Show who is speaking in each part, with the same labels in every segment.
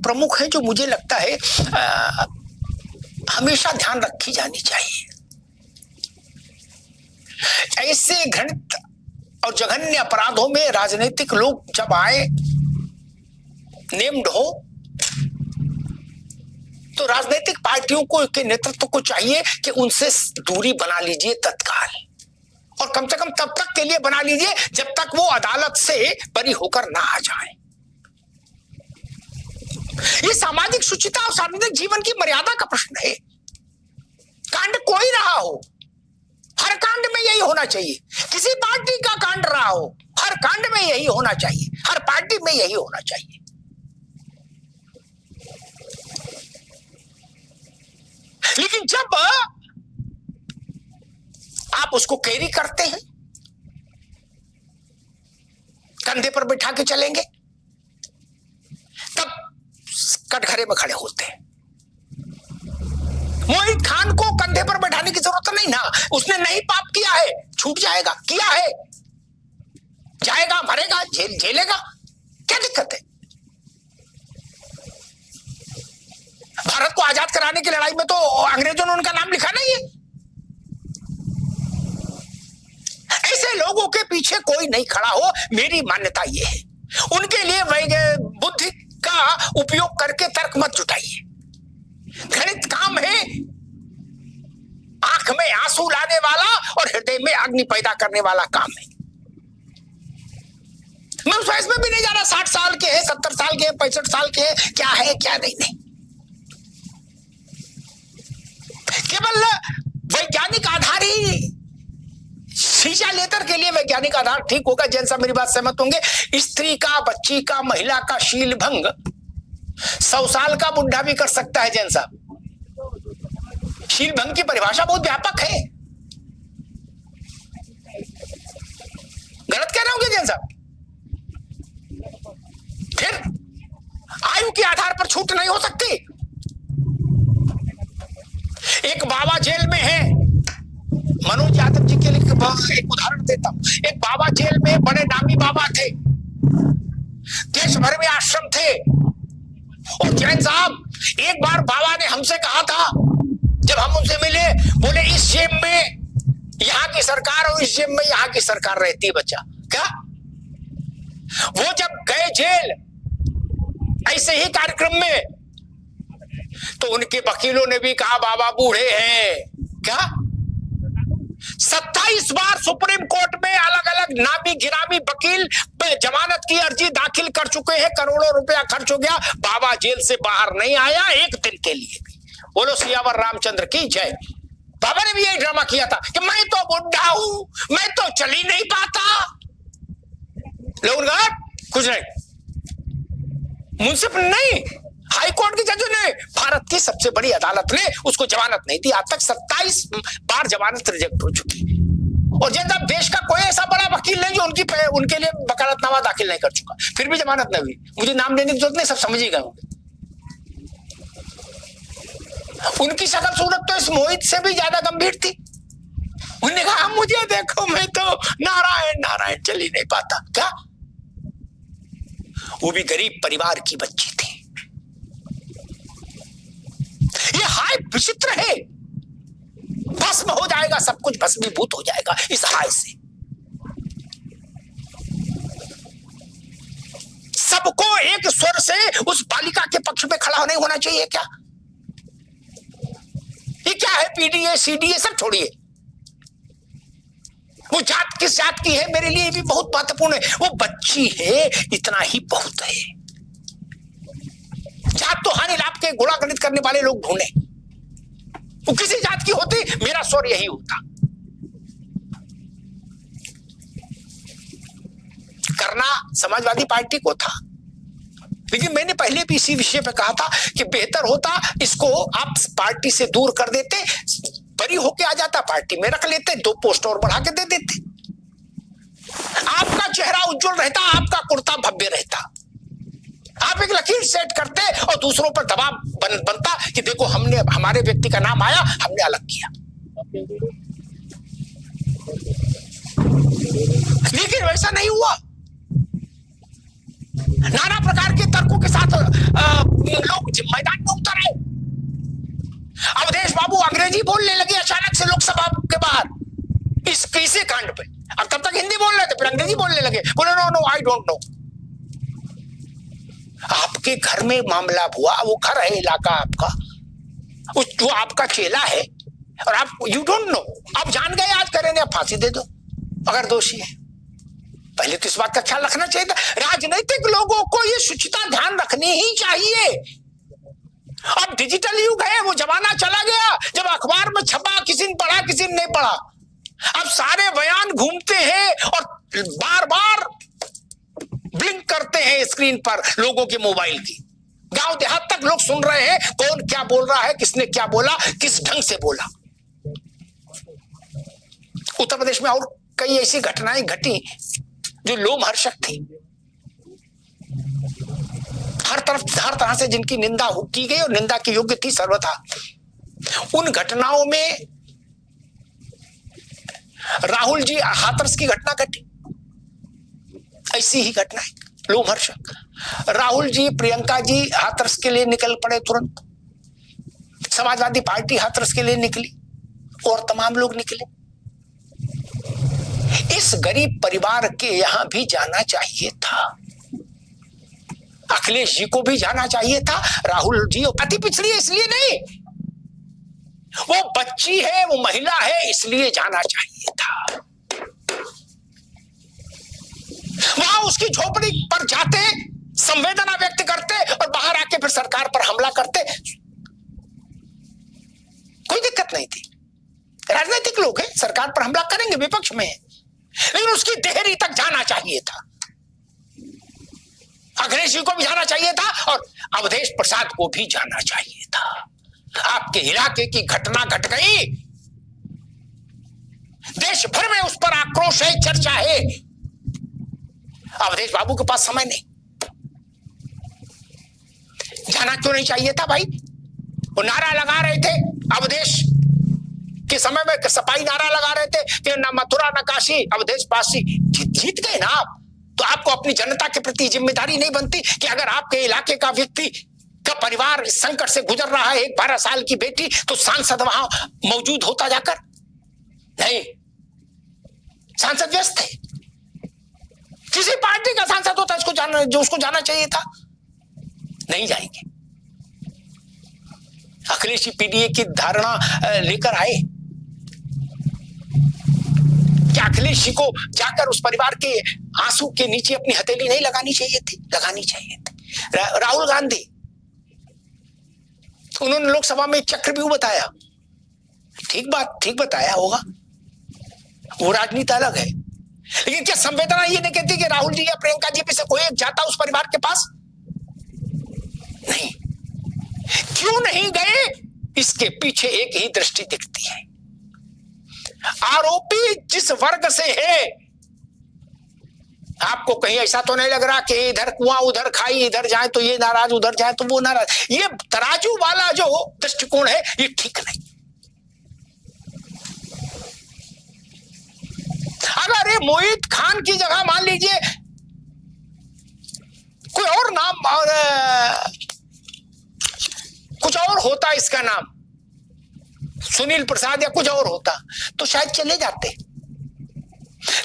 Speaker 1: प्रमुख है जो मुझे लगता है हमेशा ध्यान रखी जानी चाहिए। ऐसे घृणित और जघन्य अपराधों में राजनीतिक लोग जब आए नेम्ड हो तो राजनीतिक पार्टियों को के नेतृत्व को चाहिए कि उनसे दूरी बना लीजिए तत्काल, और कम से कम तब तक के लिए बना लीजिए जब तक वो अदालत से बरी होकर ना आ जाए। ये सामाजिक शुचिता और सार्वजनिक जीवन की मर्यादा का प्रश्न है। कांड कोई रहा हो, हर कांड में यही होना चाहिए। किसी पार्टी का कांड रहा हो, हर कांड में यही होना चाहिए, हर पार्टी में यही होना चाहिए। लेकिन जब आप उसको कैरी करते हैं, कंधे पर बिठा के चलेंगे, तब कटघरे में खड़े होते हैं। मोहित खान को कंधे पर बैठाने की जरूरत नहीं ना, उसने नहीं पाप किया है, छूट जाएगा, किया है जाएगा, मरेगा, झेलेगा, क्या दिक्कत है? भारत को आजाद कराने की लड़ाई में तो अंग्रेजों ने उनका नाम लिखा नहीं है। ऐसे लोगों के पीछे कोई नहीं खड़ा हो, मेरी मान्यता यह है। उनके लिए बुद्धि का उपयोग करके तर्क मत जुटाइए। घृणित काम है, आंख में आंसू लाने वाला और हृदय में अग्नि पैदा करने वाला काम है। मैं उस वयस में भी नहीं जा रहा, 60 साल के हैं, 70 साल के हैं, 65 साल के हैं, क्या है क्या नहीं। केवल वैज्ञानिक आधार ही, शीशा लेकर के लिए वैज्ञानिक आधार ठीक होगा। जैन साहब मेरी बात सहमत होंगे। स्त्री का, बच्ची का, महिला का शील भंग 100 साल का बुढ़ा भी कर सकता है। जैन साहब, शील भंग की परिभाषा बहुत व्यापक है। गलत कह रहे होंगे जैन साहब? फिर आयु के आधार पर छूट नहीं हो सकती। एक बाबा जेल में है, मनोज यादव जी के लिए एक उदाहरण देता हूं। एक बाबा जेल में, बड़े नामी बाबा थे, देश भर में आश्रम थे। और जैन साहब, एक बार बाबा ने हमसे कहा था, जब हम उनसे मिले, बोले इस जेब में यहाँ की सरकार और इस जेब में यहाँ की सरकार रहती है बच्चा। क्या? वो जब गए जेल ऐसे ही कार्यक्रम में, तो उनके वकीलों ने भी कहा बाबा बूढ़े हैं। क्या? 27 बार सुप्रीम कोर्ट में अलग अलग नामी गिरामी वकील जमानत की अर्जी दाखिल कर चुके हैं, करोड़ों रुपया खर्च हो गया, बाबा जेल से बाहर नहीं आया एक दिन के लिए भी। बोलो सियावर रामचंद्र की जय। बाबा ने भी यही ड्रामा किया था कि मैं तो बुढ़ा हूं, मैं तो चल ही नहीं पाता। लोग कुछ नहीं, मुंसिफ नहीं, हाई कोर्ट के जजों ने, भारत की सबसे बड़ी अदालत ने उसको जमानत नहीं दी। आज तक 27 बार जमानत रिजेक्ट हो चुकी। और जब देश का कोई ऐसा बड़ा वकील नहीं जो उनके लिए वकालतनामा दाखिल नहीं कर चुका, फिर भी जमानत नहीं हुई। मुझे नाम लेने की जरूरत नहीं, सब समझ ही गए होंगे। उनकी शक्ल सूरत तो इस मोहित से भी ज्यादा गंभीर थी। उन्होंने कहा मुझे देखो, मैं तो नारायण नारायण चल ही नहीं पाता। क्या? वो भी गरीब परिवार की बच्ची थी। ये हाय विचित्र है। भस्म हो जाएगा, सब कुछ भस्मीभूत हो जाएगा इस हाय से। सबको एक स्वर से उस बालिका के पक्ष में खड़ा नहीं होना चाहिए क्या? ये क्या है? पीडीए सीडीए सब छोड़िए, वो जात किस जात की है मेरे लिए भी बहुत महत्वपूर्ण है। वो बच्ची है, इतना ही बहुत है। जात तो हानि लाभ के गुणा गणित करने वाले लोग ढूंढे। वो किसी जात की होती, मेरा स्वर यही होता। करना समाजवादी पार्टी को था, लेकिन मैंने पहले भी इसी विषय पे कहा था कि बेहतर होता इसको आप पार्टी से दूर कर देते, बरी होके आ जाता, पार्टी में रख लेते, 2 पोस्ट और बढ़ा के दे देते। आपका चेहरा उज्जवल रहता, आपका कुर्ता भव्य रहता। आप एक लकीर सेट करते और दूसरों पर दबाव बनता कि देखो हमने, हमारे व्यक्ति का नाम आया, हमने अलग किया। लेकिन वैसा नहीं हुआ। नाना प्रकार के तर्कों के साथ अंग्रेजी बोलने लगे अचानक से लोकसभा के बाहर इसी कांड पे। अब तब तक हिंदी बोल रहे थे, फिर अंग्रेजी बोलने लगे, बोले no no I don't know. आपके घर में मामला हुआ, वो घर है, इलाका आपका, जो आपका चेला है, और आप यू डोंट नो, आप जान गए आज करें, आप फांसी दे दो अगर दोषी है। पहले तो इस बात का ख्याल रखना चाहिए था। राजनीतिक लोगों को ये शुचिता ध्यान रखनी ही चाहिए। अब डिजिटल युग है, वो जमाना चला गया जब अखबार में छपा, किसी ने पढ़ा किसी ने नहीं पढ़ा। अब सारे बयान घूमते हैं और बार बार ब्लिंक करते हैं स्क्रीन पर लोगों के मोबाइल की। गांव देहात तक लोग सुन रहे हैं कौन क्या बोल रहा है, किसने क्या बोला, किस ढंग से बोला। उत्तर प्रदेश में और कई ऐसी घटनाएं घटी जो लोमहर्षक थी। हर तरह से जिनकी निंदा की गई और निंदा के योग्य थी सर्वथा। उन घटनाओं में राहुल जी हाथरस की घटना घटी, ऐसी ही घटना है लोमहर्षक। राहुल जी, प्रियंका जी हाथरस के लिए निकल पड़े तुरंत, समाजवादी पार्टी हाथरस के लिए निकली और तमाम लोग निकले। इस गरीब परिवार के यहां भी जाना चाहिए था, अखिलेश जी को भी जाना चाहिए था। राहुल जी अति पिछड़ी है इसलिए नहीं, वो बच्ची है, वो महिला है इसलिए जाना चाहिए था। वहां उसकी झोपड़ी पर जाते, संवेदना व्यक्त करते और बाहर आके फिर सरकार पर हमला करते, कोई दिक्कत नहीं थी। राजनीतिक लोग हैं, सरकार पर हमला करेंगे, विपक्ष में है, लेकिन उसकी देहरी तक जाना चाहिए था। अखिलेश जी को भी जाना चाहिए था और अवधेश प्रसाद को भी जाना चाहिए था। आपके इलाके की घटना घट गई, देश भर में उस पर आक्रोश है, चर्चा है। अवधेश बाबू के पास समय नहीं, जाना क्यों नहीं चाहिए था भाई? वो नारा लगा रहे थे अवधेश के समय में, सपाई नारा लगा रहे थे कि ना मथुरा ना काशी अवधेश पासी। जीत गए ना आप, तो आपको अपनी जनता के प्रति जिम्मेदारी नहीं बनती कि अगर आपके इलाके का व्यक्ति का परिवार इस संकट से गुजर रहा है, एक 12 साल की बेटी, तो सांसद वहां मौजूद होता जाकर? नहीं, सांसद व्यस्त है। किसी पार्टी का सांसद होता इसको जाना, जो उसको जाना चाहिए था, नहीं जाएंगे। अखिलेश जी पीडीए की धारणा लेकर आए, क्या अखिलेश जी को जाकर उस परिवार के आंसू के नीचे अपनी हथेली नहीं लगानी चाहिए थी? लगानी चाहिए थी। राहुल गांधी, उन्होंने लोकसभा में चक्रव्यूह बताया, ठीक बात, ठीक बताया होगा, वो राजनीति अलग है, लेकिन क्या संवेदना ये नहीं कहती कि राहुल जी या प्रियंका जी में से कोई एक जाता उस परिवार के पास? नहीं। क्यों नहीं गए? इसके पीछे एक ही दृष्टि दिखती है, आरोपी जिस वर्ग से है, आपको कहीं ऐसा तो नहीं लग रहा कि इधर कुआं उधर खाई, इधर जाए तो ये नाराज, उधर जाए तो वो नाराज। ये तराजू वाला जो दृष्टिकोण है ये ठीक नहीं। अगर ये मोहित खान की जगह मान लीजिए कोई और नाम और कुछ और होता, इसका नाम सुनील प्रसाद या कुछ और होता, तो शायद चले जाते।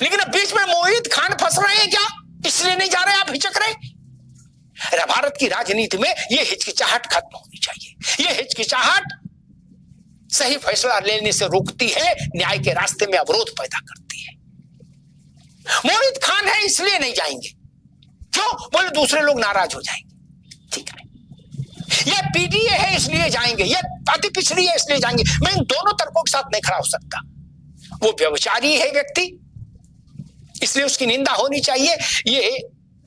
Speaker 1: लेकिन अब बीच में मोहित खान फंस रहे हैं क्या? इसलिए नहीं जा रहे, आप हिचक रहे। भारत की राजनीति में यह हिचकिचाहट खत्म होनी चाहिए। यह हिचकिचाहट सही फैसला लेने से रोकती है, न्याय के रास्ते में अवरोध पैदा करती है। मोहित खान है इसलिए नहीं जाएंगे, क्यों? बोले दूसरे लोग नाराज हो जाएंगे, ठीक है। यह पीडीए है इसलिए जाएंगे, यह अति पिछड़ी है इसलिए जाएंगे। मैं इन दोनों तर्कों के साथ नहीं खड़ा हो सकता। वो व्यभिचारी है व्यक्ति, इसलिए उसकी निंदा होनी चाहिए। ये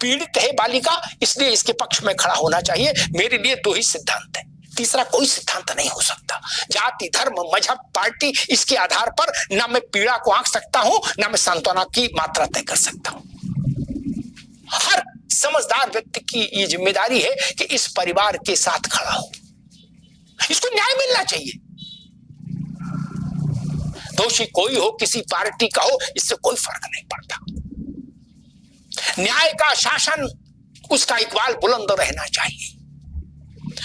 Speaker 1: पीड़ित है बालिका, इसलिए इसके पक्ष में खड़ा होना चाहिए। मेरे लिए दो ही सिद्धांत है, तीसरा कोई सिद्धांत नहीं हो सकता। जाति, धर्म, मजहब, पार्टी, इसके आधार पर ना मैं पीड़ा को आंक सकता हूं, ना मैं सांत्वना की मात्रा तय कर सकता हूं। हर समझदार व्यक्ति की ये जिम्मेदारी है कि इस परिवार के साथ खड़ा हो, इसको न्याय मिलना चाहिए। दोषी कोई हो, किसी पार्टी का हो, इससे कोई फर्क नहीं पड़ता। न्याय का शासन, उसका इकबाल बुलंद रहना चाहिए।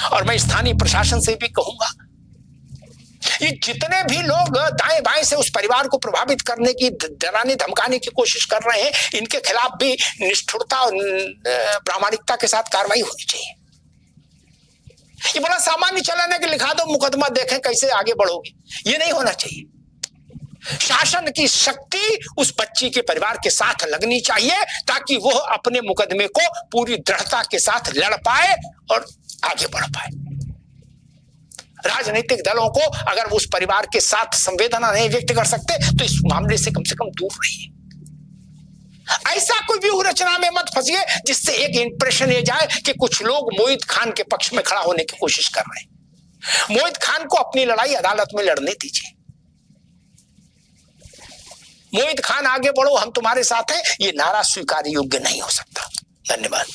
Speaker 1: और मैं स्थानीय प्रशासन से भी कहूंगा, ये जितने भी लोग दाएं बाएं से उस परिवार को प्रभावित करने की, डराने धमकाने की कोशिश कर रहे हैं, इनके खिलाफ भी निष्ठुरता और प्रामाणिकता के साथ कार्रवाई होनी चाहिए। ये बड़ा सामान्य चलन है कि लिखा दो मुकदमा, देखें कैसे आगे बढ़ोगे, ये नहीं होना चाहिए। शासन की शक्ति उस बच्ची के परिवार के साथ लगनी चाहिए ताकि वो अपने मुकदमे को पूरी दृढ़ता के साथ लड़ पाए और आगे बढ़ पाए। राजनीतिक दलों को अगर उस परिवार के साथ संवेदना नहीं व्यक्त कर सकते तो इस मामले से कम दूर रहिए। ऐसा कोई व्यूह रचना में मत फंसिए जिससे एक इंप्रेशन ये जाए कि कुछ लोग मोहित खान के पक्ष में खड़ा होने की कोशिश कर रहे हैं। मोहित खान को अपनी लड़ाई अदालत में लड़ने दीजिए। मोहित खान आगे बढ़ो, हम तुम्हारे साथ हैं, ये नारा स्वीकार योग्य नहीं हो सकता। धन्यवाद।